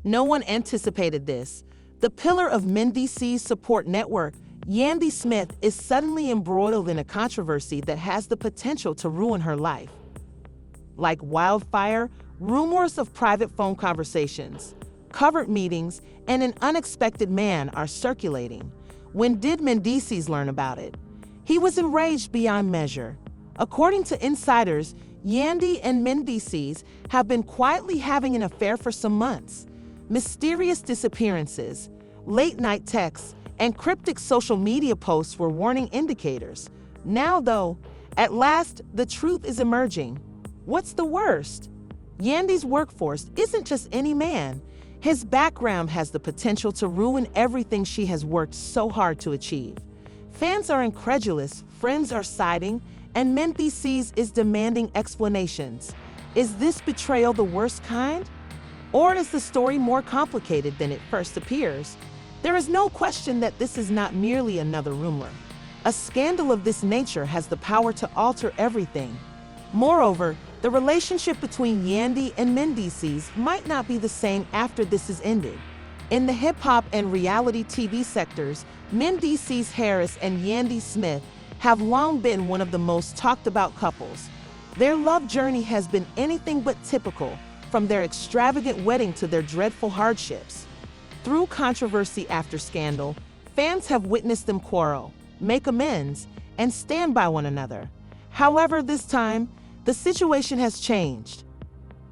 No one anticipated this. The pillar of Mendeecees' support network, Yandy Smith, is suddenly embroiled in a controversy that has the potential to ruin her life. Like wildfire, rumors of private phone conversations, covert meetings, and an unexpected man are circulating. When did Mendeecees learn about it? He was enraged beyond measure. According to insiders, Yandy and Mendeecees have been quietly having an affair for some months. Mysterious disappearances, late-night texts, and cryptic social media posts were warning indicators. Now, though, at last, the truth is emerging. What's the worst? Yandy's workforce isn't just any man. His background has the potential to ruin everything she has worked so hard to achieve. Fans are incredulous, friends are siding, and Mendeecees is demanding explanations. Is this betrayal the worst kind? Or is the story more complicated than it first appears? There is no question that this is not merely another rumor. A scandal of this nature has the power to alter everything. Moreover, the relationship between Yandy and Mendeecees might not be the same after this is ended. In the hip-hop and reality TV sectors, Mendeecees Harris and Yandy Smith have long been one of the most talked-about couples. Their love journey has been anything but typical, from their extravagant wedding to their dreadful hardships. Through controversy after scandal, fans have witnessed them quarrel, make amends, and stand by one another. However, this time, the situation has changed.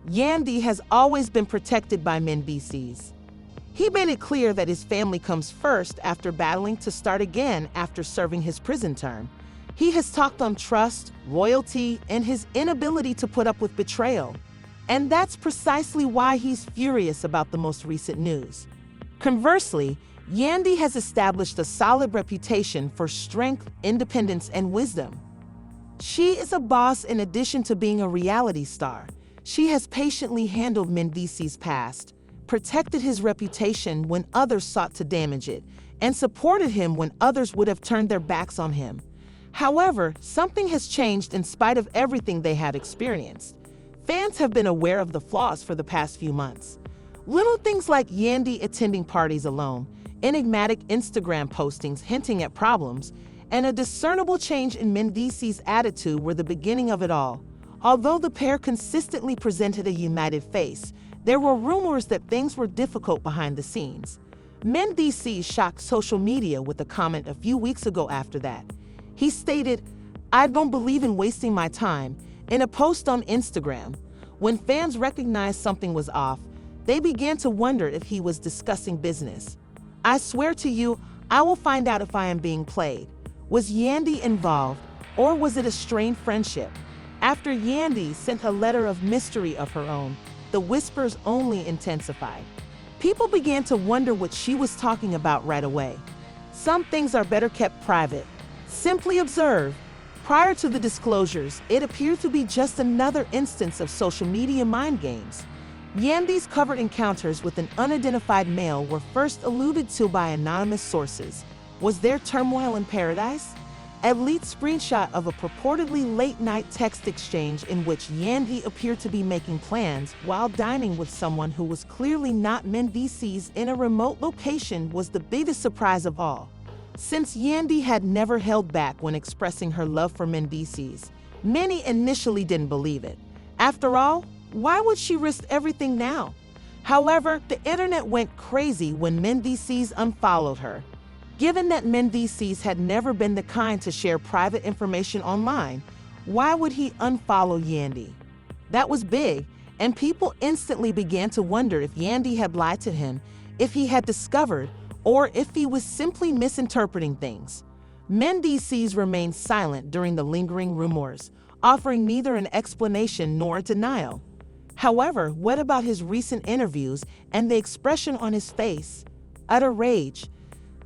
Yandy has always been protected by Mendeecees. He made it clear that his family comes first after battling to start again after serving his prison term. He has talked on trust, loyalty, and his inability to put up with betrayal. And that's precisely why he's furious about the most recent news. Conversely, Yandy has established a solid reputation for strength, independence, and wisdom. She is a boss in addition to being a reality star. She has patiently handled Mendeecees' past, protected his reputation when others sought to damage it, and supported him when others would have turned their backs on him. However, something has changed in spite of everything they had experienced. Fans have been aware of the flaws for the past few months. Little things like Yandy attending parties alone, enigmatic Instagram postings hinting at problems, and a discernible change in Mendeecees' attitude were the beginning of it all. Although the pair consistently presented a united face, there were rumors that things were difficult behind the scenes. Mendeecees shocked social media with a comment a few weeks ago after that. He stated, "I don't believe in wasting my time," in a post on Instagram. When fans recognized something was off, they began to wonder if he was discussing business. "I swear to you, I will find out if I am being played." Was Yandy involved, or was it a strained friendship? After Yandy sent a letter of mystery of her own, the whispers only intensified. People began to wonder what she was talking about right away. Some things are better kept private. Simply observe. Prior to the disclosures, it appeared to be just another instance of social media mind games. Yandy's covered encounters with an unidentified male were first alluded to by anonymous sources. Was there turmoil in paradise? A leaked screenshot of a purportedly late-night text exchange in which Yandy appeared to be making plans while dining with someone who was clearly not Mendeecees in a remote location was the biggest surprise of all. Since Yandy had never held back when expressing her love for Mendeecees, many initially didn't believe it. After all, why would she risk everything now? However, the internet went crazy when Mendeecees unfollowed her. Given that Mendeecees had never been the kind to share private information online, why would he unfollow Yandy? That was big, and people instantly began to wonder if Yandy had lied to him, if he had discovered, or if he was simply misinterpreting things. Mendeecees remained silent during the lingering rumors, offering neither an explanation nor a denial. However, what about his recent interviews and the expression on his face? Utter rage.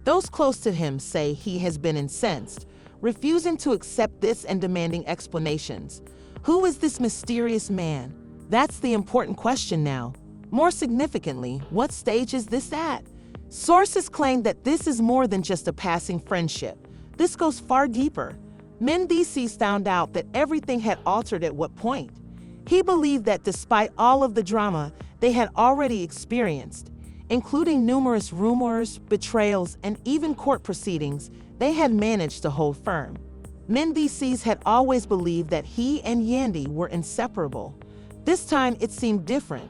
Those close to him say he has been incensed, refusing to accept this and demanding explanations. Who is this mysterious man? That's the important question now. More significantly, what stage is this at? Sources claim that this is more than just a passing friendship. This goes far deeper. Mendeecees found out that everything had altered at what point? He believed that despite all of the drama they had already experienced, Including numerous rumors, betrayals, and even court proceedings, they had managed to hold firm. Mendeecees had always believed that he and Yandy were inseparable. This time it seemed different.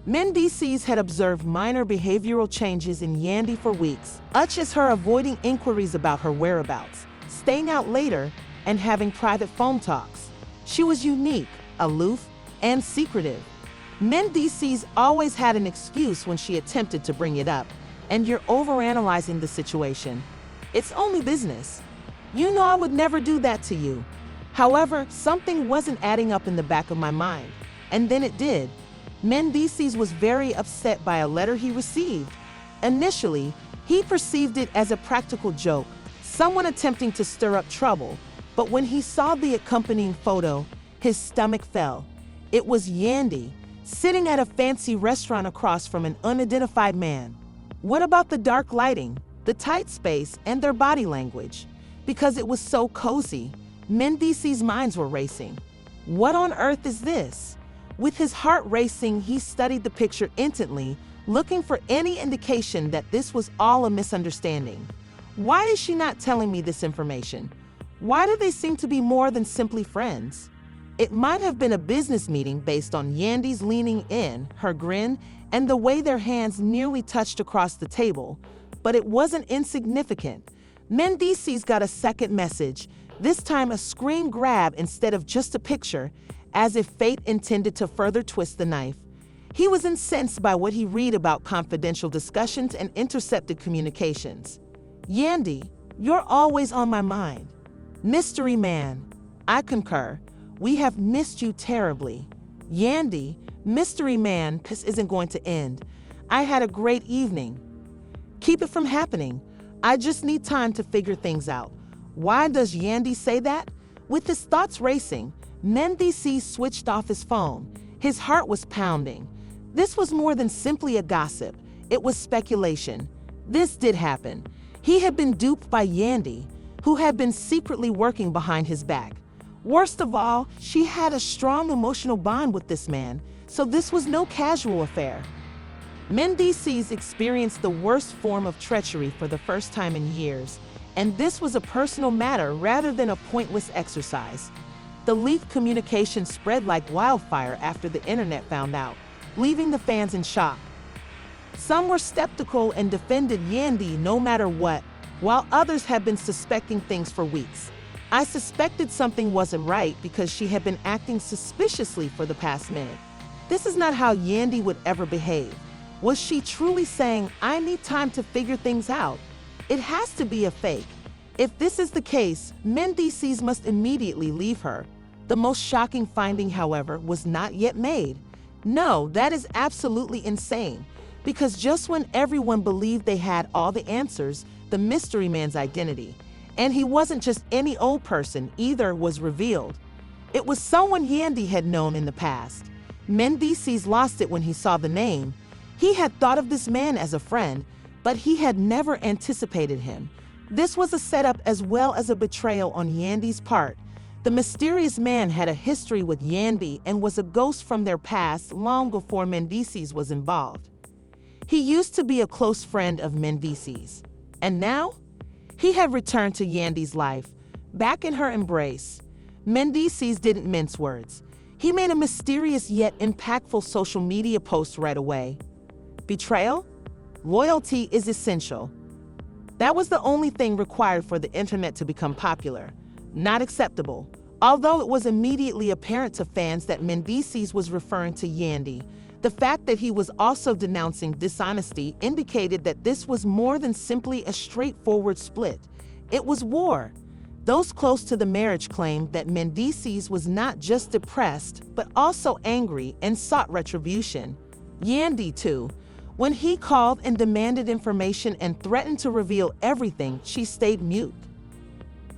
Mendeecees had observed minor behavioral changes in Yandy for weeks, such as her avoiding inquiries about her whereabouts, staying out later, and having private phone talks. She was unique, aloof, and secretive. Mendeecees always had an excuse when she attempted to bring it up, and you're overanalyzing the situation. It's only business. You know I would never do that to you. However, something wasn't adding up in the back of my mind, and then it did. Mendeecees was very upset by a letter he received. Initially, he perceived it as a practical joke, someone attempting to stir up trouble, but when he saw the accompanying photo, his stomach fell. It was Yandy, sitting at a fancy restaurant across from an unidentified man. What about the dark lighting, the tight space, and their body language? Because it was so cozy, Mendeecees' minds were racing. What on earth is this? With his heart racing, he studied the picture intently, looking for any indication that this was all a misunderstanding. Why is she not telling me this information? Why do they seem to be more than simply friends? It might have been a business meeting based on Yandy's leaning in, her grin, and the way their hands nearly touched across the table, but it wasn't insignificant. Mendeecees got a second message, this time a screen grab instead of just a picture, as if fate intended to further twist the knife. He was incensed by what he read about confidential discussions and intercepted communications. Yandy, you're always on my mind. Mystery man, I concur. We have missed you terribly. Yandy, mystery man, this isn't going to end. I had a great evening. Keep it from happening. I just need time to figure things out. Why does Yandy say that? With his thoughts racing, Mendeecees switched off his phone. His heart was pounding. This was more than simply a gossip. It was speculation. This did happen. He had been duped by Yandy, who had been secretly working behind his back. Worst of all, she had a strong emotional bond with this man, so this was no casual affair. Mendeecees experienced the worst form of treachery for the first time in years, and this was a personal matter rather than a pointless exercise. The leaked communication spread like wildfire after the internet found out, leaving the fans in shock. Some were skeptical and defended Yandy no matter what, while others had been suspecting things for weeks. I suspected something wasn't right because she had been acting suspiciously for the past minute. This is not how Yandy would ever behave. Was she truly saying, I need time to figure things out? It has to be a fake. If this is the case, Mendeecees must immediately leave her. The most shocking finding, however, was not yet made. No, that is absolutely insane. Because just when everyone believed they had all the answers, the mystery man's identity, and he wasn't just any old person either, was revealed. It was someone Yandy had known in the past. Mendeecees lost it when he saw the name. He had thought of this man as a friend, but he had never anticipated him. This was a setup as well as a betrayal on Yandy's part. The mysterious man had a history with Yandy and was a ghost from their past long before Mendeecees was involved. He used to be a close friend of Mendeecees, and now he had returned to Yandy's life, back in her embrace. Mendeecees didn't mince words. He made a mysterious yet impactful social media post right away. Betrayal? Loyalty is essential. That was the only thing required for the internet to become popular. Not acceptable. Although it was immediately apparent to fans that Mendeecees was referring to Yandy, the fact that he was also denouncing dishonesty indicated that this was more than simply a straightforward split. It was war. Those close to the marriage claimed that Mendeecees was not just depressed, but also angry and sought retribution. Yandy, too. When he called and demanded information and threatened to reveal everything, she stayed mute.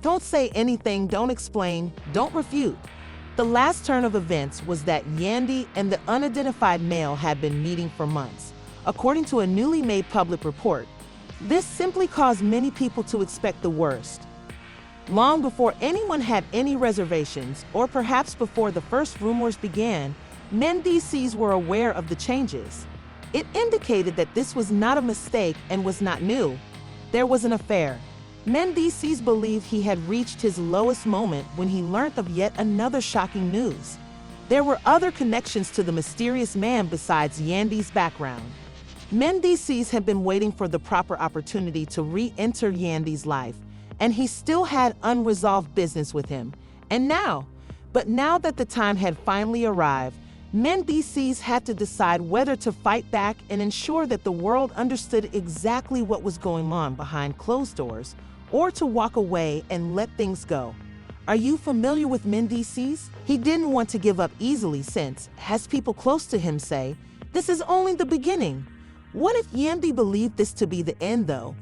Don't say anything, don't explain, don't refute. The last turn of events was that Yandy and the unidentified male had been meeting for months. According to a newly made public report, this simply caused many people to expect the worst. Long before anyone had any reservations, or perhaps before the first rumors began, Mendeecees were aware of the changes. It indicated that this was not a mistake and was not new. There was an affair. Mendeecees believed he had reached his lowest moment when he learned of yet another shocking news. There were other connections to the mysterious man besides Yandy's background. Mendeecees had been waiting for the proper opportunity to re-enter Yandy's life, and he still had unresolved business with him. Now that the time had finally arrived, Mendeecees had to decide whether to fight back and ensure that the world understood exactly what was going on behind closed doors, or to walk away and let things go. Are you familiar with Mendeecees? He didn't want to give up easily since, as people close to him say, this is only the beginning. What if Yandy believed this to be the end though?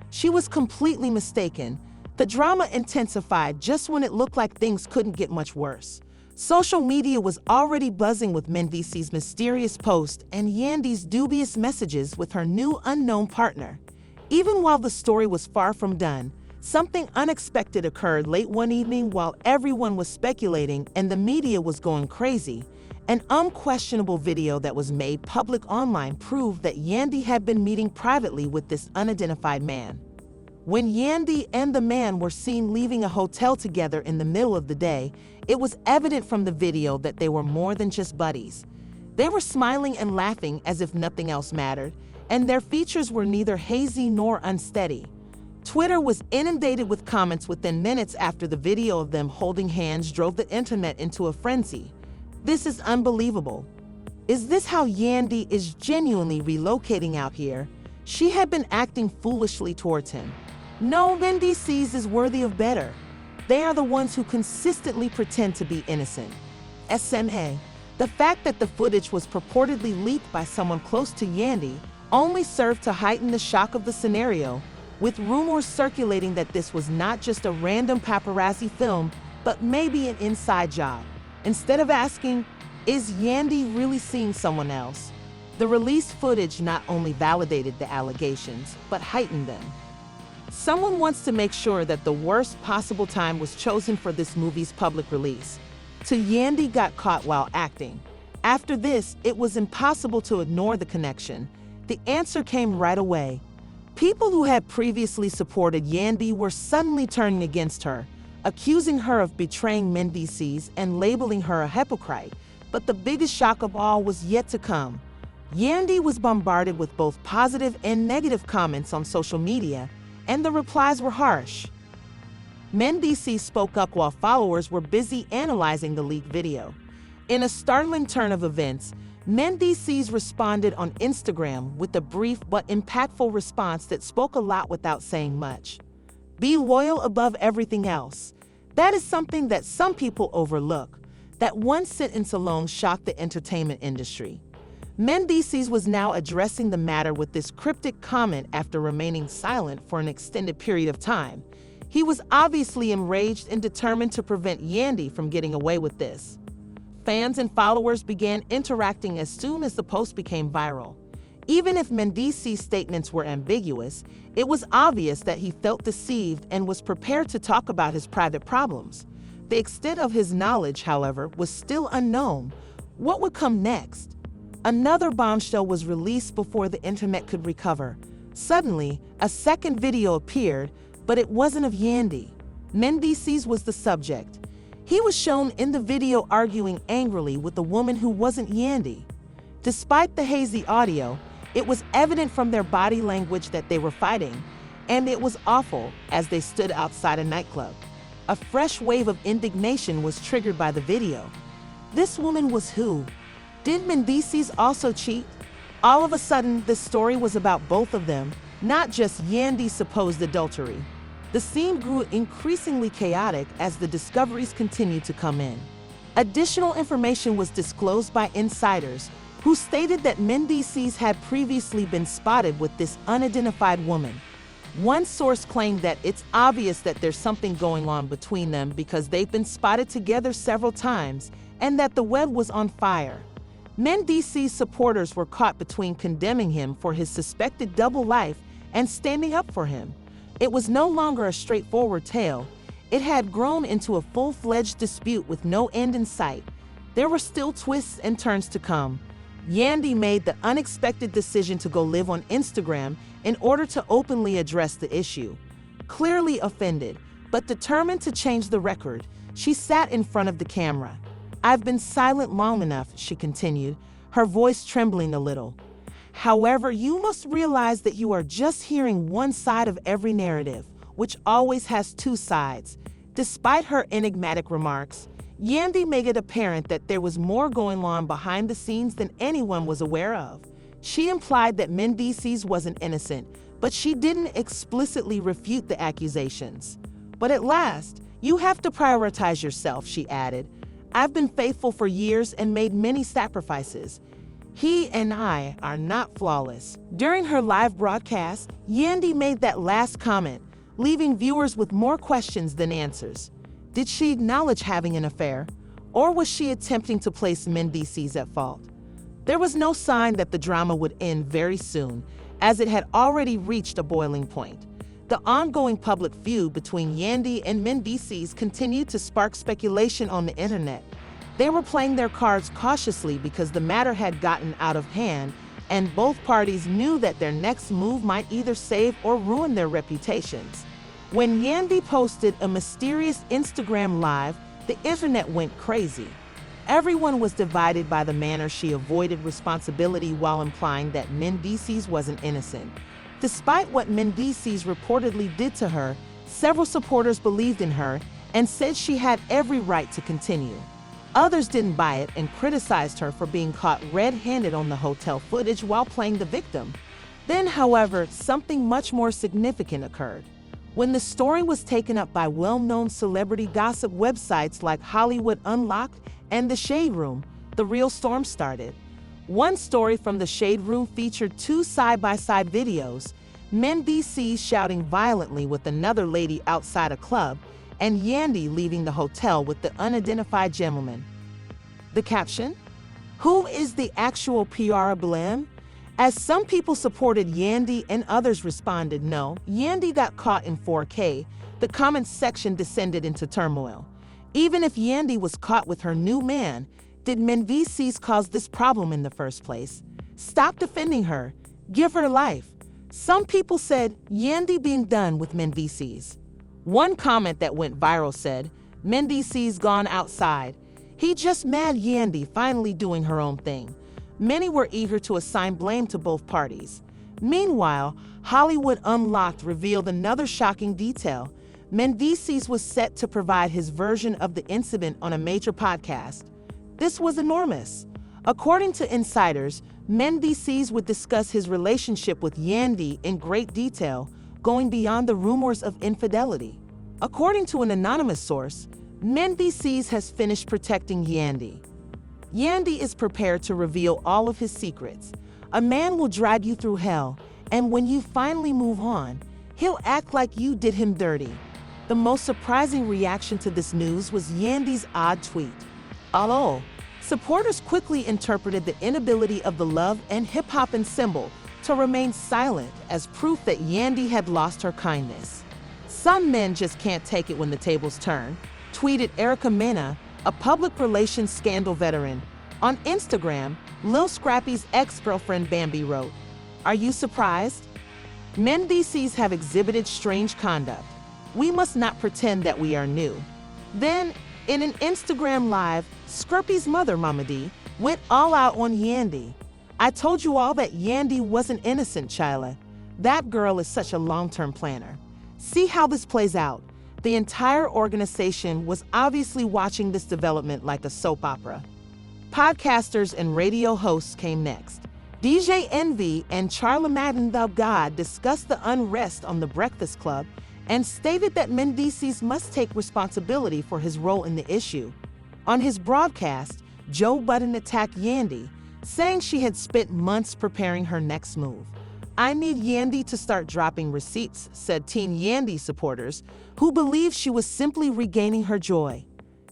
She was completely mistaken. The drama intensified just when it looked like things couldn't get much worse. Social media was already buzzing with Mendeecees' mysterious post and Yandy's dubious messages with her new unknown partner. Even while the story was far from done, something unexpected occurred late one evening while everyone was speculating and the media was going crazy. An unquestionable video that was made public online proved that Yandy had been meeting privately with this unidentified man. When Yandy and the man were seen leaving a hotel together in the middle of the day, it was evident from the video that they were more than just buddies. They were smiling and laughing as if nothing else mattered, and their features were neither hazy nor unsteady. Twitter was inundated with comments within minutes after the video of them holding hands drove the internet into a frenzy. This is unbelievable. Is this how Yandy is genuinely relocating out here? She had been acting foolishly towards him. No, Mendeecees is worthy of better. They are the ones who consistently pretend to be innocent. SMA. The fact that the footage was purportedly leaked by someone close to Yandy only served to heighten the shock of the scenario, with rumors circulating that this was not just a random paparazzi film, but maybe an inside job. Instead of asking, is Yandy really seeing someone else? The released footage not only validated the allegations, but heightened them. Someone wants to make sure that the worst possible time was chosen for this movie's public release. Yandy got caught while acting. After this, it was impossible to ignore the connection. The answer came right away. People who had previously supported Yandy were suddenly turning against her, accusing her of betraying Mendeecees and labeling her a hypocrite. But the biggest shock of all was yet to come. Yandy was bombarded with both positive and negative comments on social media, and the replies were harsh. Mendeecees spoke up while followers were busy analyzing the leaked video. In a startling turn of events, Mendeecees responded on Instagram with a brief but impactful response that spoke a lot without saying much. Be loyal above everything else. That is something that some people overlook. That one sentence alone shocked the entertainment industry. Mendeecees was now addressing the matter with this cryptic comment after remaining silent for an extended period of time. He was obviously enraged and determined to prevent Yandy from getting away with this. Fans and followers began interacting as soon as the post became viral. Even if Mendeecees' statements were ambiguous, it was obvious that he felt deceived and was prepared to talk about his private problems. The extent of his knowledge, however, was still unknown. What would come next? Another bombshell was released before the internet could recover. Suddenly, a second video appeared, but it wasn't of Yandy. Mendeecees was the subject. He was shown in the video arguing angrily with a woman who wasn't Yandy. Despite the hazy audio, it was evident from their body language that they were fighting, and it was awful as they stood outside a nightclub. A fresh wave of indignation was triggered by the video. This woman was who? Did Mendeecees also cheat? All of a sudden, the story was about both of them, not just Yandy's supposed adultery. The scene grew increasingly chaotic as the discoveries continued to come in. Additional information was disclosed by insiders, who stated that Mendeecees had previously been spotted with this unidentified woman. One source claimed that it's obvious that there's something going on between them because they've been spotted together several times, and that the web was on fire. Mendeecees' supporters were caught between condemning him for his suspected double life and standing up for him. It was no longer a straightforward tale. It had grown into a full-fledged dispute with no end in sight. There were still twists and turns to come. Yandy made the unexpected decision to go live on Instagram in order to openly address the issue. Clearly offended, but determined to change the record, she sat in front of the camera. "I've been silent long enough," she continued, her voice trembling a little. "However, you must realize that you are just hearing one side of every narrative, which always has two sides." Despite her enigmatic remarks, Yandy made it apparent that there was more going on behind the scenes than anyone was aware of. She implied that Mendeecees wasn't innocent, but she didn't explicitly refute the accusations. "But at last, you have to prioritize yourself," she added. "I've been faithful for years and made many sacrifices. He and I are not flawless." During her live broadcast, Yandy made that last comment, leaving viewers with more questions than answers. Did she acknowledge having an affair, or was she attempting to place Mendeecees at fault? There was no sign that the drama would end very soon, as it had already reached a boiling point. The ongoing public feud between Yandy and Mendeecees continued to spark speculation on the internet. They were playing their cards cautiously because the matter had gotten out of hand, and both parties knew that their next move might either save or ruin their reputations. When Yandy posted a mysterious Instagram live, the internet went crazy. Everyone was divided by the manner she avoided responsibility while implying that Mendeecees wasn't innocent. Despite what Mendeecees reportedly did to her, several supporters believed in her and said she had every right to continue. Others didn't buy it and criticized her for being caught red-handed on the hotel footage while playing the victim. Then, however, something much more significant occurred. When the story was taken up by well-known celebrity gossip websites like Hollywood Unlocked and The Shade Room, the real storm started. One story from The Shade Room featured two side-by-side videos, Mendeecees shouting violently with another lady outside a club, and Yandy leaving the hotel with the unidentified gentleman. The caption? "Who is the actual PR blem?" As some people supported Yandy and others responded, "No, Yandy got caught in 4K, the comments section descended into turmoil. Even if Yandy was caught with her new man, did Mendeecees cause this problem in the first place? Stop defending her. Give her life." Some people said, "Yandy being done with Mendeecees." One comment that went viral said, "Mendeecees gone outside. He just mad Yandy finally doing her own thing." Many were eager to assign blame to both parties. Meanwhile, Hollywood Unlocked revealed another shocking detail. Mendeecees was set to provide his version of the incident on a major podcast. This was enormous. According to insiders, Mendeecees would discuss his relationship with Yandy in great detail, going beyond the rumors of infidelity. According to an anonymous source, Mendeecees has finished protecting Yandy. Yandy is prepared to reveal all of his secrets. A man will drag you through hell, and when you finally move on, he'll act like you did him dirty. The most surprising reaction to this news was Yandy's odd tweet. Although, supporters quickly interpreted the inability of the Love and Hip Hop Ensemble to remain silent as proof that Yandy had lost her kindness. "Some men just can't take it when the tables turn," tweeted Erica Mena, a public relations scandal veteran. On Instagram, Lil Scrappy's ex-girlfriend Bambi wrote, "Are you surprised? Mendeecees have exhibited strange conduct. We must not pretend that we are new." Then, in an Instagram live, Scrappy's mother, Mama D, went all out on Yandy. "I told you all that Yandy wasn't innocent, Chyla. That girl is such a long-term planner. See how this plays out." The entire organization was obviously watching this development like a soap opera. Podcasters and radio hosts came next. DJ Envy and Charlamagne Tha God discussed the unrest on The Breakfast Club and stated that Mendeecees must take responsibility for his role in the issue. On his broadcast, Joe Budden attacked Yandy, saying she had spent months preparing her next move. "I need Yandy to start dropping receipts," said Team Yandy supporters, who believed she was simply regaining her joy.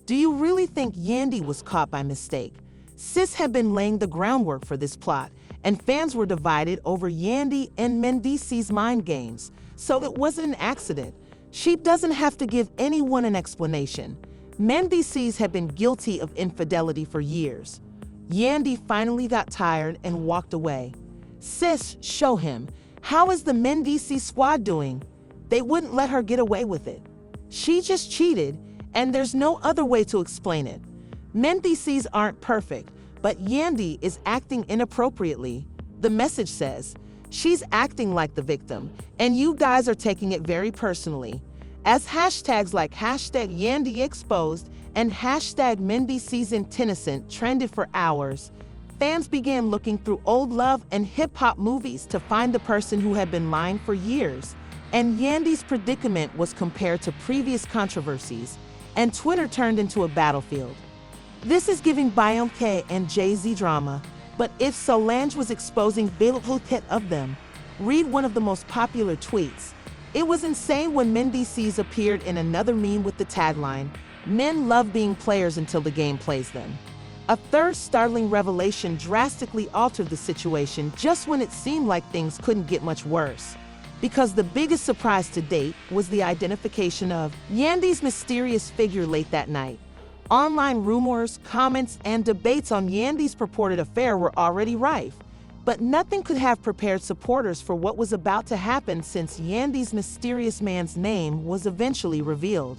Do you really think Yandy was caught by mistake? Sis had been laying the groundwork for this plot, and fans were divided over Yandy and Mendeecees' mind games, so it wasn't an accident. She doesn't have to give anyone an explanation. Mendeecees had been guilty of infidelity for years. Yandy finally got tired and walked away. Sis, show him. How is the Mendeecees squad doing? They wouldn't let her get away with it. She just cheated, and there's no other way to explain it. Mendeecees aren't perfect, but Yandy is acting inappropriately. The message says, she's acting like the victim, and you guys are taking it very personally. As hashtags like hashtag Yandy exposed and hashtag Mendeecees innocent trended for hours, fans began looking through old love and hip-hop movies to find the person who had been lying for years. And Yandy's predicament was compared to previous controversies, and Twitter turned into a battlefield. This is giving Beyoncé and Jay-Z drama, but if Solange was exposing hit of them, read one of the most popular tweets. It was insane when Mendeecees appeared in another meme with the tagline, "Men love being players until the game plays them." A third startling revelation drastically altered the situation just when it seemed like things couldn't get much worse. Because the biggest surprise to date was the identification of Yandy's mysterious figure late that night. Online rumors, comments, and debates on Yandy's purported affair were already rife, but nothing could have prepared supporters for what was about to happen since Yandy's mysterious man's name was eventually revealed.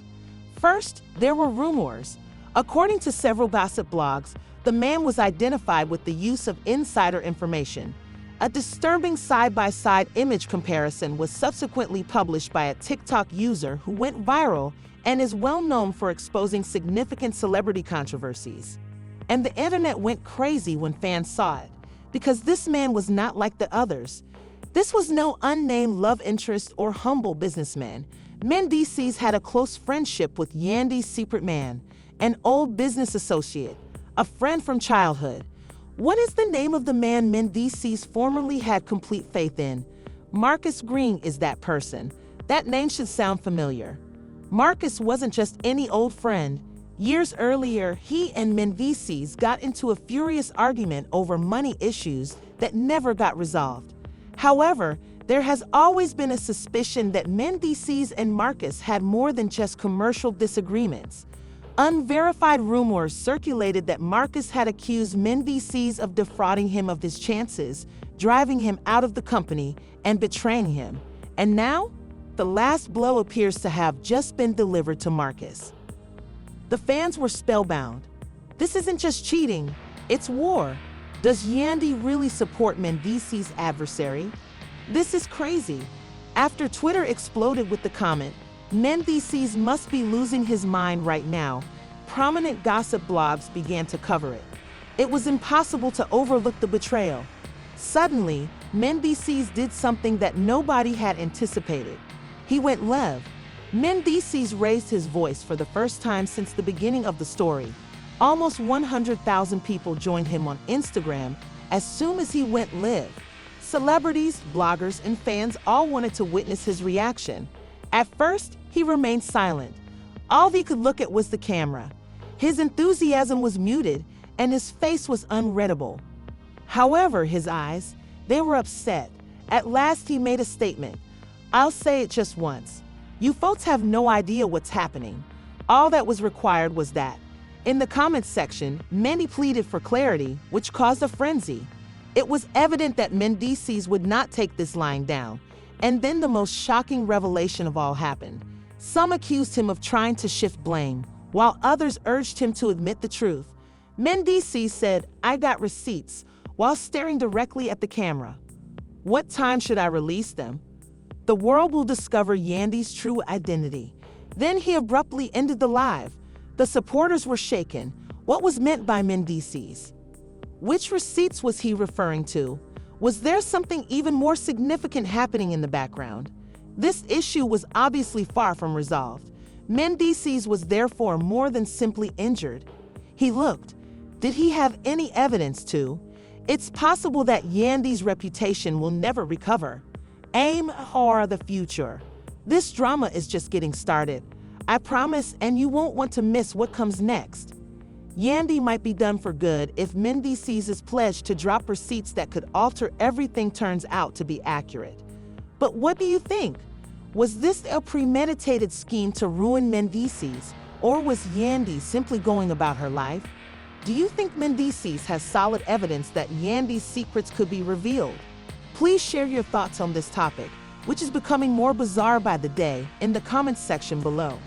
First, there were rumors. According to several gossip blogs, the man was identified with the use of insider information. A disturbing side-by-side image comparison was subsequently published by a TikTok user who went viral and is well known for exposing significant celebrity controversies. And the internet went crazy when fans saw it, because this man was not like the others. This was no unnamed love interest or humble businessman. Mendeecees had a close friendship with Yandy's secret man, an old business associate, a friend from childhood. What is the name of the man Mendeecees formerly had complete faith in? Marcus Green is that person. That name should sound familiar. Marcus wasn't just any old friend. Years earlier, he and Mendeecees got into a furious argument over money issues that never got resolved. However, there has always been a suspicion that Mendeecees and Marcus had more than just commercial disagreements. Unverified rumors circulated that Marcus had accused Mendeecees of defrauding him of his chances, driving him out of the company, and betraying him. And now, the last blow appears to have just been delivered to Marcus. The fans were spellbound. This isn't just cheating, it's war. Does Yandy really support Mendeecees' adversary? This is crazy. After Twitter exploded with the comment, "Mendeecees must be losing his mind right now," prominent gossip blogs began to cover it. It was impossible to overlook the betrayal. Suddenly, Mendeecees did something that nobody had anticipated. He went live. Mendeecees raised his voice for the first time since the beginning of the story. Almost 100,000 people joined him on Instagram as soon as he went live. Celebrities, bloggers, and fans all wanted to witness his reaction. At first, he remained silent. All he could look at was the camera. His enthusiasm was muted, and his face was unreadable. However, his eyes, they were upset. At last, he made a statement. "I'll say it just once. You folks have no idea what's happening." All that was required was that. In the comments section, many pleaded for clarity, which caused a frenzy. It was evident that Mendeecees would not take this lying down. And then the most shocking revelation of all happened. Some accused him of trying to shift blame, while others urged him to admit the truth. Mendeecees said, "I got receipts," while staring directly at the camera. What time should I release them? The world will discover Yandy's true identity. Then he abruptly ended the live. The supporters were shaken. What was meant by Mendeecees? Which receipts was he referring to? Was there something even more significant happening in the background? This issue was obviously far from resolved. Mendeecees was therefore more than simply injured. He looked. Did he have any evidence to? It's possible that Yandy's reputation will never recover. Aim for the future. This drama is just getting started. I promise, and you won't want to miss what comes next. Yandy might be done for good if Mendeecees is pledged to drop receipts that could alter everything turns out to be accurate. But what do you think? Was this a premeditated scheme to ruin Mendeecees, or was Yandy simply going about her life? Do you think Mendeecees has solid evidence that Yandy's secrets could be revealed? Please share your thoughts on this topic, which is becoming more bizarre by the day, in the comments section below.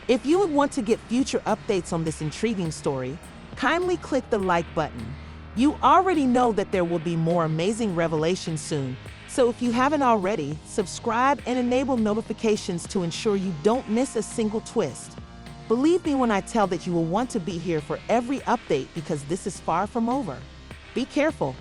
If you would want to get future updates on this intriguing story, kindly click the like button. You already know that there will be more amazing revelations soon, so if you haven't already, subscribe and enable notifications to ensure you don't miss a single twist. Believe me when I tell that you will want to be here for every update because this is far from over. Be careful.